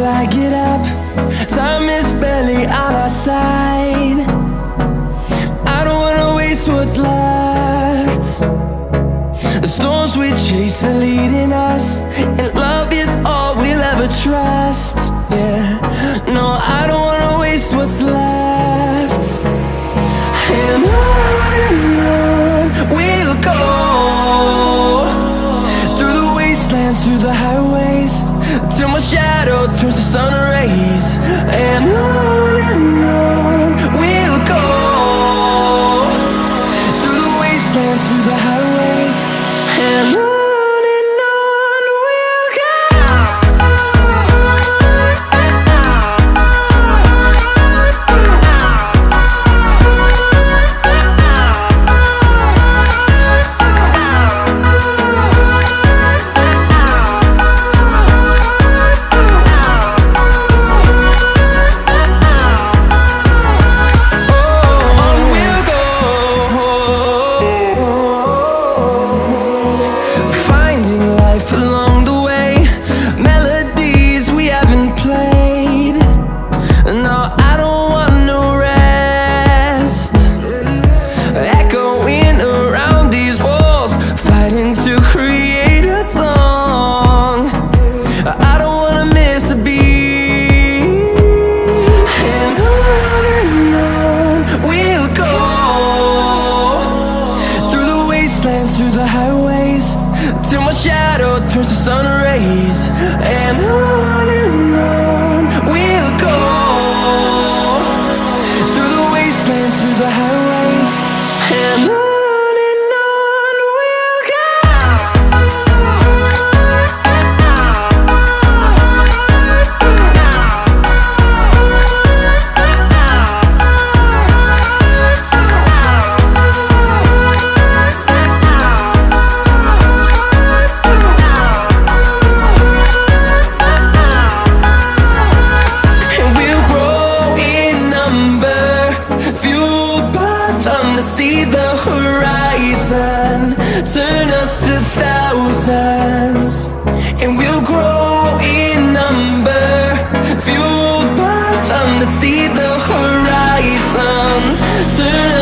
till I get up. Time is barely on our side. I don't wanna waste what's left. The storms we chase are leading us, and love is all we'll ever trust. Yeah, no, I don't wanna waste what's left. And on we'll go, through the wastelands, through the highways, till my shadow turns to sun rays. And on we'll go, through the wastelands, through the highways, and on. Along the way, melodies we haven't played. No, I don't want no rest. Echoing around these walls, fighting to create a song. I don't wanna miss a beat. And on we'll go, through the wastelands, through the highways, till my shadow turns to sun rays. And on we'll go, through the wastelands, through the highways, and on. See the horizon turn us to thousands, and we'll grow in number, fueled by them to see the horizon turn